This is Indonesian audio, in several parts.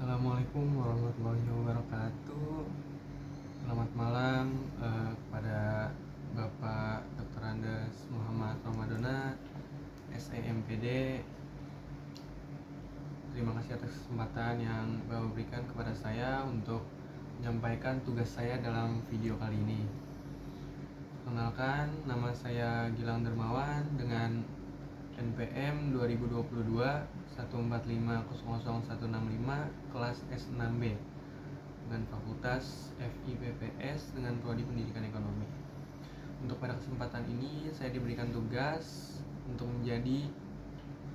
Assalamualaikum warahmatullahi wabarakatuh. Selamat malam kepada Bapak Dr. Andes Muhammad Ramadona, SEMPD. Terima kasih atas kesempatan yang Bapak berikan kepada saya untuk menyampaikan tugas saya dalam video kali ini. Perkenalkan, nama saya Gilang Dermawan dengan NPM 2022 145000165 kelas S6B dengan Fakultas FIPPS dengan Prodi Pendidikan Ekonomi. Untuk pada kesempatan ini saya diberikan tugas untuk menjadi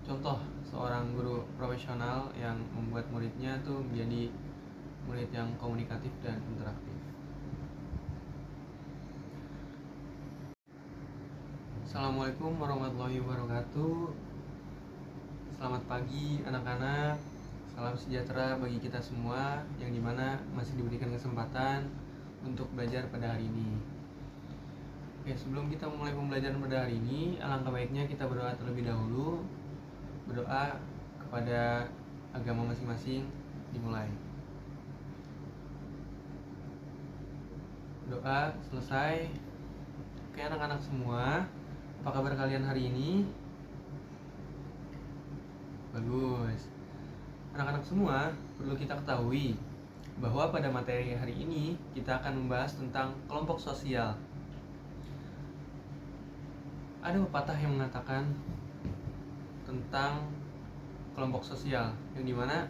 contoh seorang guru profesional yang membuat muridnya tuh menjadi murid yang komunikatif dan interaktif. Assalamualaikum warahmatullahi wabarakatuh. Selamat pagi anak-anak. Salam sejahtera bagi kita semua yang dimana masih diberikan kesempatan untuk belajar pada hari ini. Oke, sebelum kita mulai pembelajaran pada hari ini, alangkah baiknya kita berdoa terlebih dahulu. Berdoa kepada agama masing-masing dimulai. Doa selesai. Oke anak-anak semua, apa kabar kalian hari ini? Bagus. Anak-anak semua, perlu kita ketahui bahwa pada materi hari ini kita akan membahas tentang kelompok sosial. Ada pepatah yang mengatakan tentang kelompok sosial, yang dimana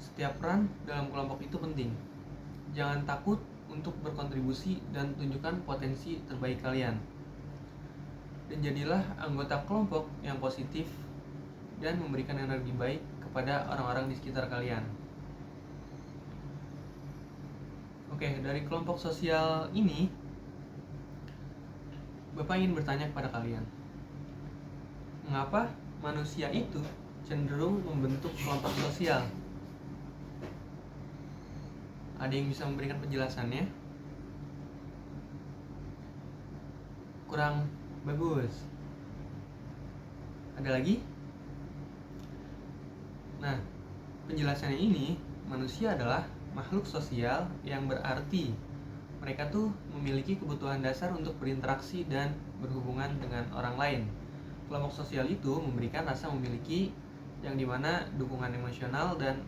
setiap peran dalam kelompok itu penting. Jangan takut untuk berkontribusi dan tunjukkan potensi terbaik kalian. Dan jadilah anggota kelompok yang positif dan memberikan energi baik kepada orang-orang di sekitar kalian. Oke, dari kelompok sosial ini, Bapak ingin bertanya kepada kalian, mengapa manusia itu cenderung membentuk kelompok sosial? Ada yang bisa memberikan penjelasannya? Kurang bagus. Ada lagi? Nah, penjelasannya ini, manusia adalah makhluk sosial yang berarti mereka tuh memiliki kebutuhan dasar untuk berinteraksi dan berhubungan dengan orang lain. Kelompok sosial itu memberikan rasa memiliki yang dimana dukungan emosional dan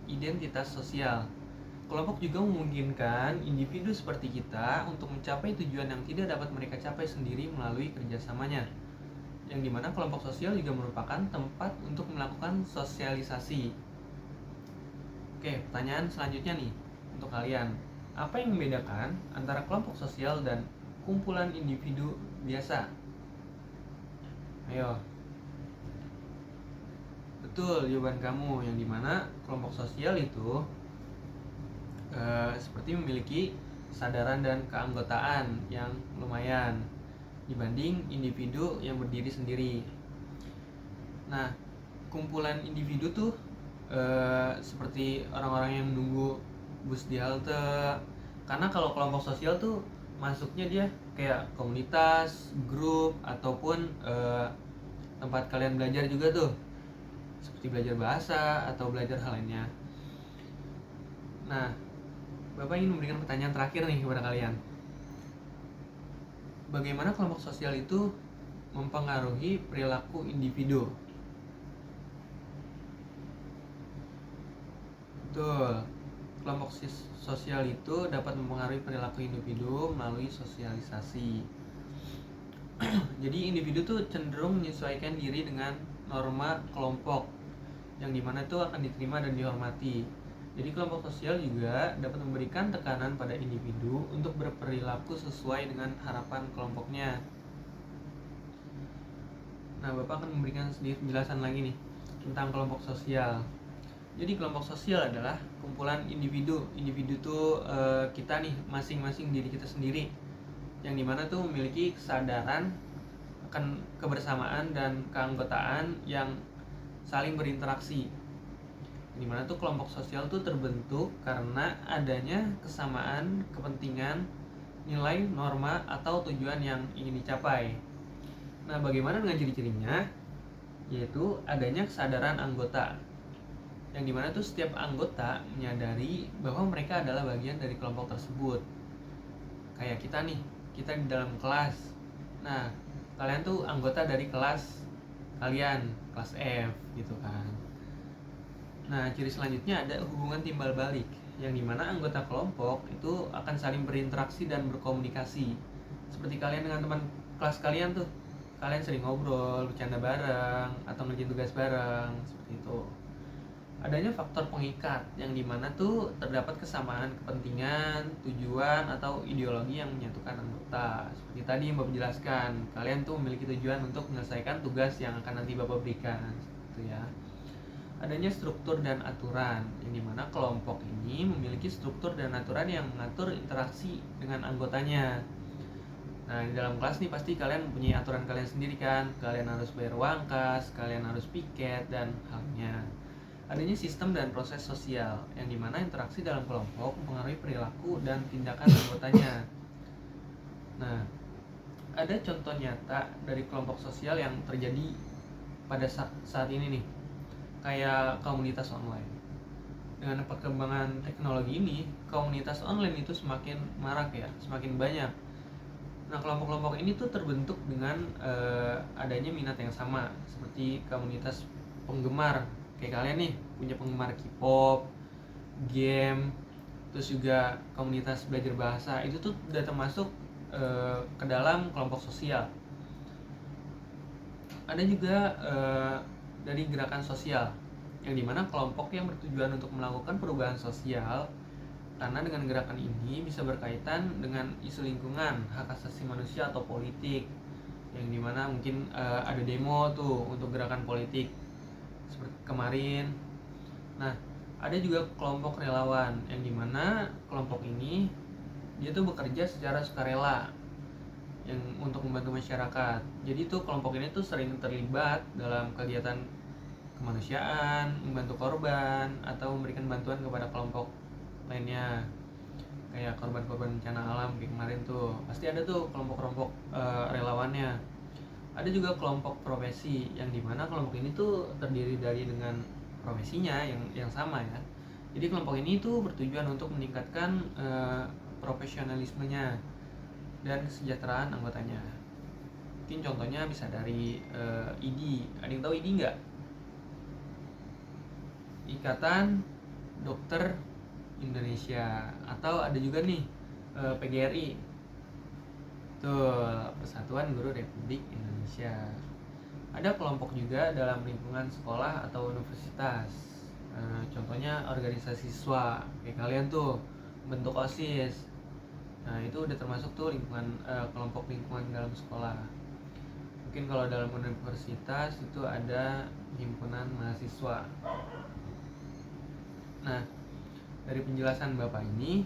identitas sosial. Kelompok juga memungkinkan individu seperti kita untuk mencapai tujuan yang tidak dapat mereka capai sendiri melalui kerjasamanya. Yang dimana kelompok sosial juga merupakan tempat untuk melakukan sosialisasi. Oke, pertanyaan selanjutnya nih untuk kalian. Apa yang membedakan antara kelompok sosial dan kumpulan individu biasa? Ayo. Betul jawaban kamu, yang dimana kelompok sosial itu seperti memiliki kesadaran dan keanggotaan yang lumayan dibanding individu yang berdiri sendiri. Nah, kumpulan individu tuh seperti orang-orang yang menunggu bus di halte. Karena kalau kelompok sosial tuh masuknya dia kayak komunitas, grup, ataupun tempat kalian belajar juga tuh, seperti belajar bahasa atau belajar hal lainnya. Nah, Bapak ingin memberikan pertanyaan terakhir nih kepada kalian. Bagaimana kelompok sosial itu mempengaruhi perilaku individu? Betul, kelompok sosial itu dapat mempengaruhi perilaku individu melalui sosialisasi. Jadi individu tuh cenderung menyesuaikan diri dengan norma kelompok, yang dimana itu akan diterima dan dihormati. Jadi kelompok sosial juga dapat memberikan tekanan pada individu untuk berperilaku sesuai dengan harapan kelompoknya. Nah, Bapak akan memberikan sedikit penjelasan lagi nih tentang kelompok sosial. Jadi kelompok sosial adalah kumpulan individu. Individu tuh kita nih, masing-masing diri kita sendiri, yang dimana tuh memiliki kesadaran akan kebersamaan dan keanggotaan yang saling berinteraksi. Dimana tuh kelompok sosial tuh terbentuk karena adanya kesamaan kepentingan, nilai, norma, atau tujuan yang ingin dicapai. Nah, bagaimana dengan ciri-cirinya? Yaitu adanya kesadaran anggota. yang dimana tuh setiap anggota menyadari bahwa mereka adalah bagian dari kelompok tersebut. Kayak kita nih, kita di dalam kelas. Nah, kalian tuh anggota dari kelas kalian, kelas F gitu kan. Nah, ciri selanjutnya ada hubungan timbal balik, yang dimana anggota kelompok itu akan saling berinteraksi dan berkomunikasi. Seperti kalian dengan teman kelas kalian tuh, kalian sering ngobrol, bercanda bareng, atau ngerjain tugas bareng, seperti itu. Adanya faktor pengikat, yang dimana tuh terdapat kesamaan kepentingan, tujuan, atau ideologi yang menyatukan anggota. Seperti tadi yang Bapak jelaskan, kalian tuh memiliki tujuan untuk menyelesaikan tugas yang akan nanti Bapak berikan, gitu ya. Adanya struktur dan aturan, yang dimana kelompok ini memiliki struktur dan aturan yang mengatur interaksi dengan anggotanya. Nah, di dalam kelas nih pasti kalian mempunyai aturan kalian sendiri kan. Kalian harus bayar uang kas, kalian harus piket, dan halnya. Adanya sistem dan proses sosial, yang dimana interaksi dalam kelompok mempengaruhi perilaku dan tindakan anggotanya. Nah, ada contoh nyata dari kelompok sosial yang terjadi pada saat ini nih, kayak komunitas online. Dengan perkembangan teknologi ini, komunitas online itu semakin marak ya, semakin banyak. Nah, kelompok-kelompok ini tuh terbentuk dengan adanya minat yang sama, seperti komunitas penggemar. Kayak kalian nih, punya penggemar K-pop, game, terus juga komunitas belajar bahasa. Itu tuh udah termasuk ke dalam kelompok sosial. Ada juga dari gerakan sosial, yang dimana kelompok yang bertujuan untuk melakukan perubahan sosial, karena dengan gerakan ini bisa berkaitan dengan isu lingkungan, hak asasi manusia, atau politik, yang dimana mungkin ada demo tuh untuk gerakan politik seperti kemarin. Nah, ada juga kelompok relawan, yang dimana kelompok ini dia tuh bekerja secara sukarela yang untuk membantu masyarakat. Jadi tuh kelompok ini tuh sering terlibat dalam kegiatan kemanusiaan, membantu korban, atau memberikan bantuan kepada kelompok lainnya, kayak korban-korban bencana alam kayak kemarin tuh. Pasti ada tuh kelompok-kelompok relawannya. Ada juga kelompok profesi, yang dimana kelompok ini tuh terdiri dari dengan profesinya yang sama ya. Jadi kelompok ini tuh bertujuan untuk meningkatkan profesionalismenya dan kesejahteraan anggotanya. Mungkin contohnya bisa dari IDI. Ada yang tahu IDI nggak? Ikatan Dokter Indonesia. Atau ada juga nih PGRI, tuh Persatuan Guru Republik Indonesia. Ada kelompok juga dalam lingkungan sekolah atau universitas. Contohnya organisasi siswa, kayak kalian tuh bentuk OSIS. Nah, itu udah termasuk tuh lingkungan kelompok lingkungan dalam sekolah. Mungkin kalau dalam universitas itu ada himpunan mahasiswa. Nah, dari penjelasan Bapak ini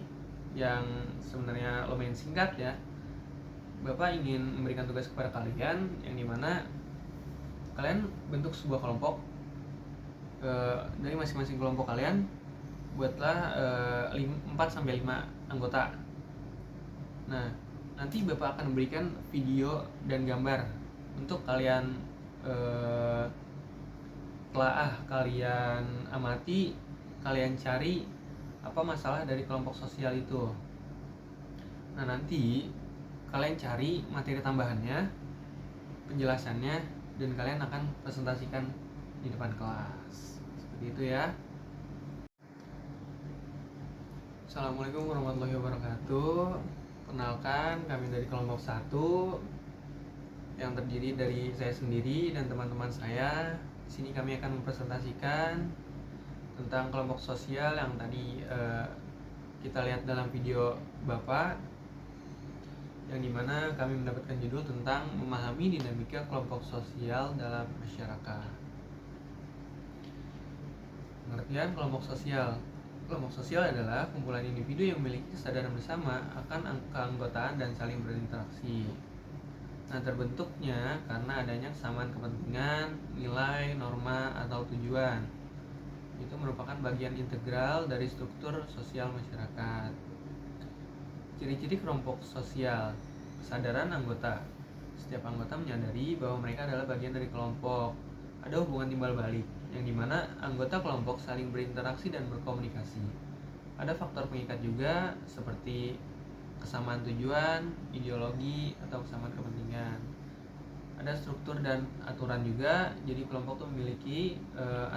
yang sebenarnya lumayan singkat ya, Bapak ingin memberikan tugas kepada kalian, yang dimana kalian bentuk sebuah kelompok. Dari masing-masing kelompok kalian buatlah 4-5 anggota. Nah, nanti Bapak akan memberikan video dan gambar untuk kalian telaah, kalian amati, kalian cari apa masalah dari kelompok sosial itu. Nah, nanti kalian cari materi tambahannya, penjelasannya, dan kalian akan presentasikan di depan kelas. Seperti itu ya. Assalamualaikum warahmatullahi wabarakatuh. Kenalkan, kami dari kelompok 1 yang terdiri dari saya sendiri dan teman-teman saya. Di sini kami akan mempresentasikan tentang kelompok sosial yang tadi kita lihat dalam video Bapak, yang dimana kami mendapatkan judul tentang memahami dinamika kelompok sosial dalam masyarakat. Pengertian kelompok sosial. Kelompok sosial adalah kumpulan individu yang memiliki kesadaran bersama akan keanggotaan dan saling berinteraksi. Nah, terbentuknya karena adanya kesamaan kepentingan, nilai, norma, atau tujuan. Itu merupakan bagian integral dari struktur sosial masyarakat. Ciri-ciri kelompok sosial. Kesadaran anggota. Setiap anggota menyadari bahwa mereka adalah bagian dari kelompok. Ada hubungan timbal balik, yang dimana anggota kelompok saling berinteraksi dan berkomunikasi. Ada faktor pengikat juga, seperti kesamaan tujuan, ideologi, atau kesamaan kepentingan. Ada struktur dan aturan juga, jadi kelompok itu memiliki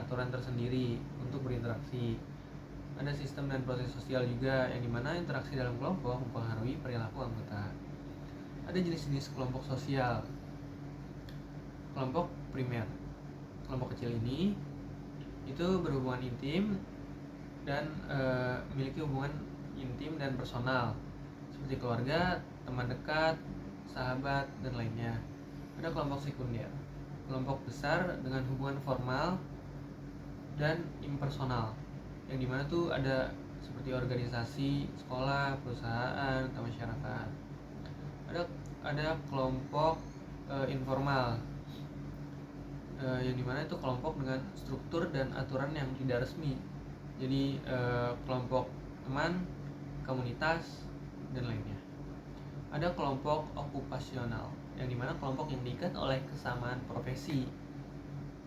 aturan tersendiri untuk berinteraksi. Ada sistem dan proses sosial juga, yang dimana interaksi dalam kelompok mempengaruhi perilaku anggota. Ada jenis-jenis kelompok sosial. Kelompok primer, kelompok kecil ini itu berhubungan intim dan memiliki hubungan intim dan personal, seperti keluarga, teman dekat, sahabat, dan lainnya. Ada kelompok sekunder, kelompok besar dengan hubungan formal dan impersonal, yang dimana tuh ada seperti organisasi, sekolah, perusahaan, atau masyarakat. Ada kelompok informal, yang dimana itu kelompok dengan struktur dan aturan yang tidak resmi. Jadi kelompok teman, komunitas, dan lainnya. Ada kelompok okupasional, yang dimana kelompok yang diikat oleh kesamaan profesi.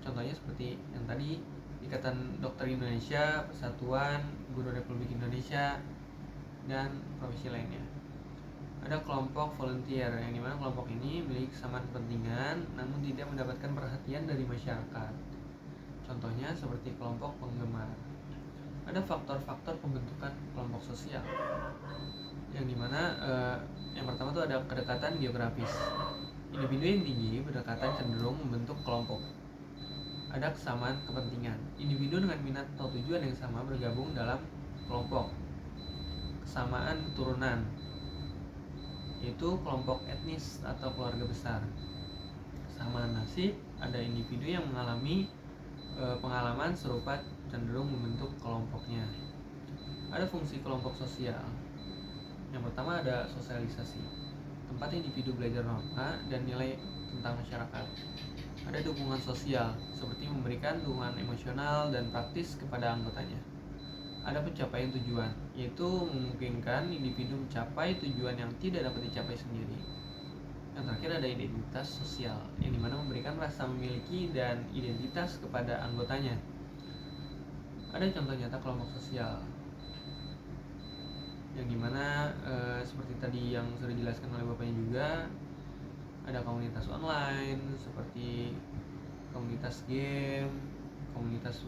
Contohnya seperti yang tadi, Ikatan Dokter Indonesia, Persatuan Guru Republik Indonesia, dan profesi lainnya. Ada kelompok volunteer, yang dimana kelompok ini memiliki kesamaan kepentingan namun tidak mendapatkan perhatian dari masyarakat. Contohnya seperti kelompok penggemar. Ada faktor-faktor pembentukan kelompok sosial, yang dimana yang pertama itu ada kedekatan geografis. Individu yang tinggi berdekatan cenderung membentuk kelompok. Ada kesamaan kepentingan. Individu dengan minat atau tujuan yang sama bergabung dalam kelompok. Kesamaan keturunan, yaitu kelompok etnis atau keluarga besar. Kesamaan nasib, ada individu yang mengalami pengalaman serupa cenderung membentuk kelompoknya. Ada fungsi kelompok sosial. Yang pertama ada sosialisasi, tempat individu belajar norma dan nilai tentang masyarakat. Ada dukungan sosial, seperti memberikan dukungan emosional dan praktis kepada anggotanya. Ada pencapaian tujuan, yaitu memungkinkan individu mencapai tujuan yang tidak dapat dicapai sendiri. Yang terakhir ada identitas sosial, yang dimana memberikan rasa memiliki dan identitas kepada anggotanya. Ada contoh nyata kelompok sosial, yang dimana seperti tadi yang sudah dijelaskan oleh bapaknya juga. Ada komunitas online seperti komunitas game, komunitas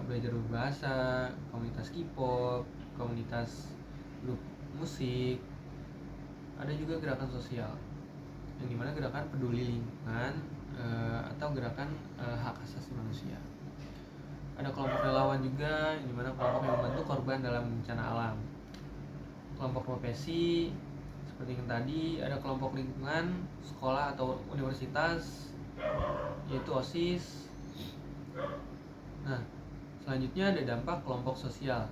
belajar berbahasa, komunitas K-pop, komunitas grup musik. Ada juga gerakan sosial, yang dimana gerakan peduli lingkungan atau gerakan hak asasi manusia. Ada kelompok relawan juga, yang dimana kelompok yang membantu korban dalam bencana alam. Kelompok profesi seperti yang tadi, ada kelompok lingkungan, sekolah atau universitas, yaitu OSIS. Nah, selanjutnya ada dampak kelompok sosial.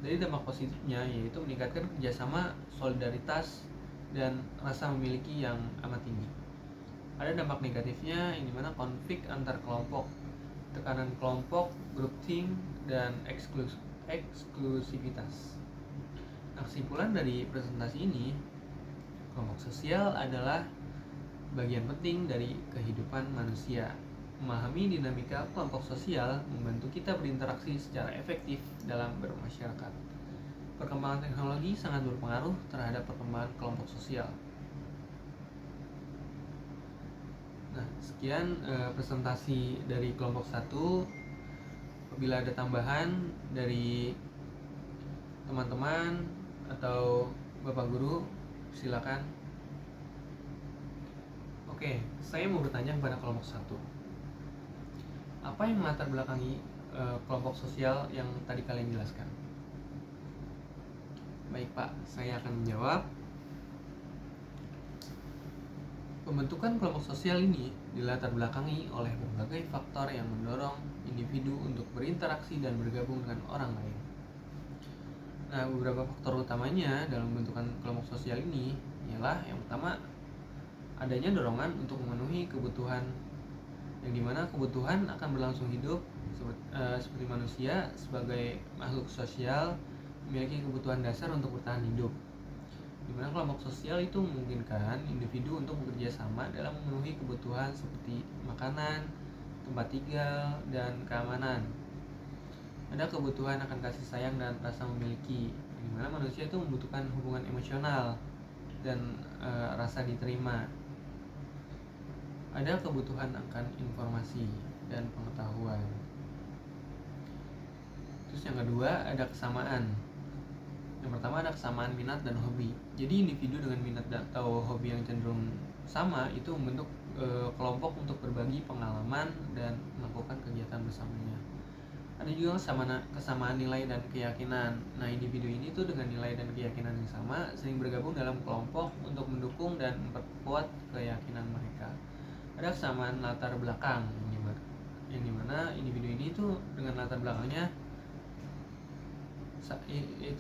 Dari dampak positifnya yaitu meningkatkan kerjasama, solidaritas, dan rasa memiliki yang amat tinggi. Ada dampak negatifnya, yang dimana konflik antar kelompok, tekanan kelompok, groupthink, dan eksklusivitas. Nah, kesimpulan dari presentasi ini, kelompok sosial adalah bagian penting dari kehidupan manusia. Memahami dinamika kelompok sosial membantu kita berinteraksi secara efektif dalam bermasyarakat. Perkembangan teknologi sangat berpengaruh terhadap perkembangan kelompok sosial. Nah, sekian presentasi dari kelompok 1. Apabila ada tambahan dari teman-teman atau Bapak Guru, silakan. Oke, saya mau bertanya kepada kelompok 1. Apa yang melatar belakangi kelompok sosial yang tadi kalian jelaskan? Baik Pak, saya akan menjawab. Pembentukan kelompok sosial ini dilatar belakangi oleh berbagai faktor yang mendorong individu untuk berinteraksi dan bergabung dengan orang lain. Nah, beberapa faktor utamanya dalam pembentukan kelompok sosial ini ialah yang pertama, adanya dorongan untuk memenuhi kebutuhan, yang dimana kebutuhan akan berlangsung hidup seperti manusia sebagai makhluk sosial memiliki kebutuhan dasar untuk bertahan hidup. Dimana kelompok sosial itu memungkinkan individu untuk bekerja sama dalam memenuhi kebutuhan seperti makanan, tempat tinggal, dan keamanan. Ada kebutuhan akan kasih sayang dan rasa memiliki, di mana manusia itu membutuhkan hubungan emosional dan rasa diterima. Ada kebutuhan akan informasi dan pengetahuan. Terus yang kedua ada kesamaan. Yang pertama ada kesamaan minat dan hobi. Jadi individu dengan minat atau hobi yang cenderung sama itu membentuk kelompok untuk berbagi pengalaman dan melakukan kegiatan bersamanya. Ada juga kesamaan nilai dan keyakinan. Nah, individu ini tuh dengan nilai dan keyakinan yang sama sering bergabung dalam kelompok untuk mendukung dan memperkuat keyakinan mereka. Ada kesamaan latar belakang, yang dimana individu ini tuh dengan latar belakangnya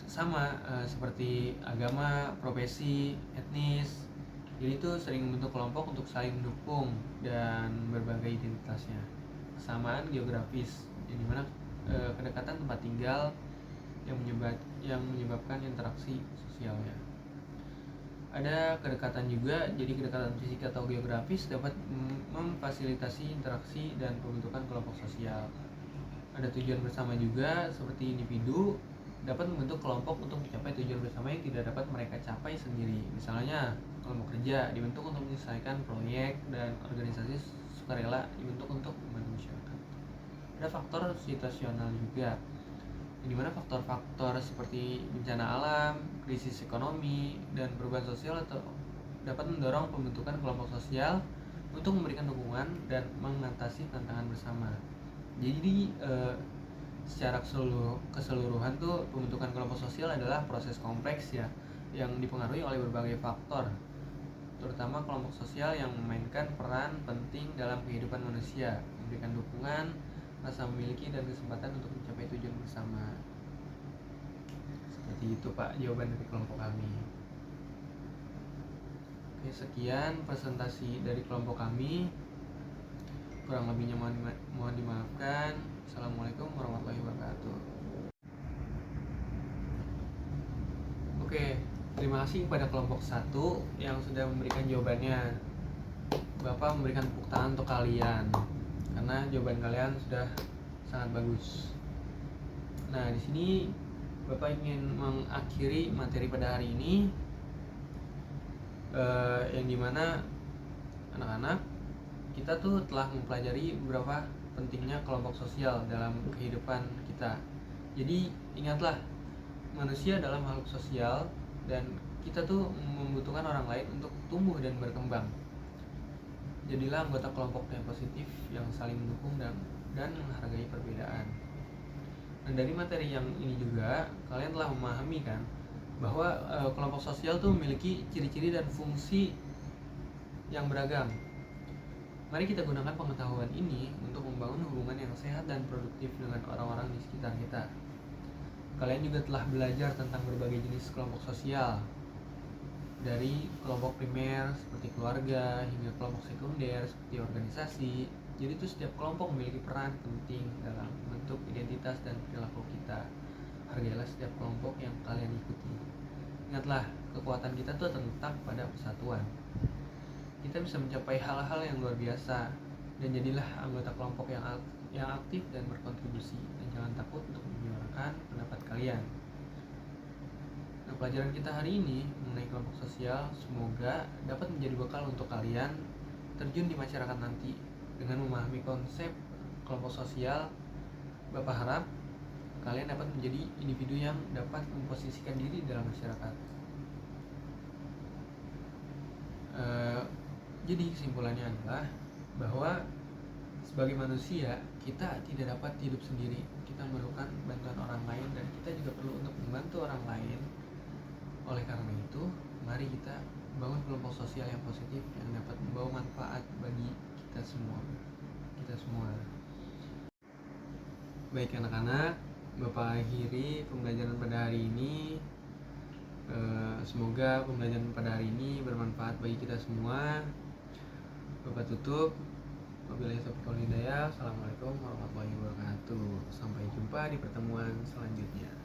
sama seperti agama, profesi, etnis. Jadi itu sering membentuk kelompok untuk saling mendukung dan berbagai identitasnya. Kesamaan geografis, yang dimana kedekatan tempat tinggal yang menyebabkan interaksi sosialnya. Ada kedekatan juga, jadi kedekatan fisik atau geografis dapat memfasilitasi interaksi dan pembentukan kelompok sosial. Ada tujuan bersama juga, seperti individu dapat membentuk kelompok untuk mencapai tujuan bersama yang tidak dapat mereka capai sendiri. Misalnya, kelompok kerja dibentuk untuk menyelesaikan proyek, dan organisasi sukarela dibentuk untuk membantu masyarakat. Ada faktor situasional juga, di mana faktor-faktor seperti bencana alam, krisis ekonomi, dan perubahan sosial atau dapat mendorong pembentukan kelompok sosial untuk memberikan dukungan dan mengatasi tantangan bersama. Jadi secara keseluruhan tuh pembentukan kelompok sosial adalah proses kompleks ya, yang dipengaruhi oleh berbagai faktor, terutama kelompok sosial yang memainkan peran penting dalam kehidupan manusia, memberikan dukungan, rasa memiliki, dan kesempatan untuk mencapai tujuan bersama. Seperti itu Pak jawaban dari kelompok kami. Oke, sekian presentasi dari kelompok kami. Kurang lebihnya mohon dimaafkan. Assalamualaikum warahmatullahi wabarakatuh. Oke, terima kasih kepada kelompok 1 yang sudah memberikan jawabannya. Bapak memberikan tepuk tangan untuk kalian karena jawaban kalian sudah sangat bagus. Nah, di sini Bapak ingin mengakhiri materi pada hari ini, yang dimana anak-anak kita tuh telah mempelajari beberapa pentingnya kelompok sosial dalam kehidupan kita. Jadi ingatlah, manusia adalah makhluk sosial dan kita tuh membutuhkan orang lain untuk tumbuh dan berkembang. Jadilah anggota kelompok yang positif, yang saling mendukung dan menghargai perbedaan. Dan dari materi yang ini juga kalian telah memahami kan bahwa kelompok sosial tuh memiliki ciri-ciri dan fungsi yang beragam. Mari kita gunakan pengetahuan ini untuk membangun hubungan yang sehat dan produktif dengan orang-orang di sekitar kita. Kalian juga telah belajar tentang berbagai jenis kelompok sosial, dari kelompok primer seperti keluarga hingga kelompok sekunder seperti organisasi. Jadi itu setiap kelompok memiliki peran penting dalam membentuk identitas dan perilaku kita. Hargailah setiap kelompok yang kalian ikuti. Ingatlah, kekuatan kita tuh terletak pada persatuan. Kita bisa mencapai hal-hal yang luar biasa, dan jadilah anggota kelompok yang aktif dan berkontribusi, dan jangan takut untuk menyuarakan pendapat kalian. Nah, pelajaran kita hari ini mengenai kelompok sosial semoga dapat menjadi bekal untuk kalian terjun di masyarakat nanti. Dengan memahami konsep kelompok sosial, Bapak harap kalian dapat menjadi individu yang dapat memposisikan diri dalam masyarakat. Jadi kesimpulannya adalah bahwa sebagai manusia kita tidak dapat hidup sendiri. Kita memerlukan bantuan orang lain, dan kita juga perlu untuk membantu orang lain. Oleh karena itu, mari kita bangun kelompok sosial yang positif yang dapat membawa manfaat bagi kita semua. Baik anak-anak, Bapak akhiri pembelajaran pada hari ini. Semoga pembelajaran pada hari ini bermanfaat bagi kita semua. Bapak tutup. Wabillahi taufiq wal hidayah. Assalamualaikum warahmatullahi wabarakatuh. Sampai jumpa di pertemuan selanjutnya.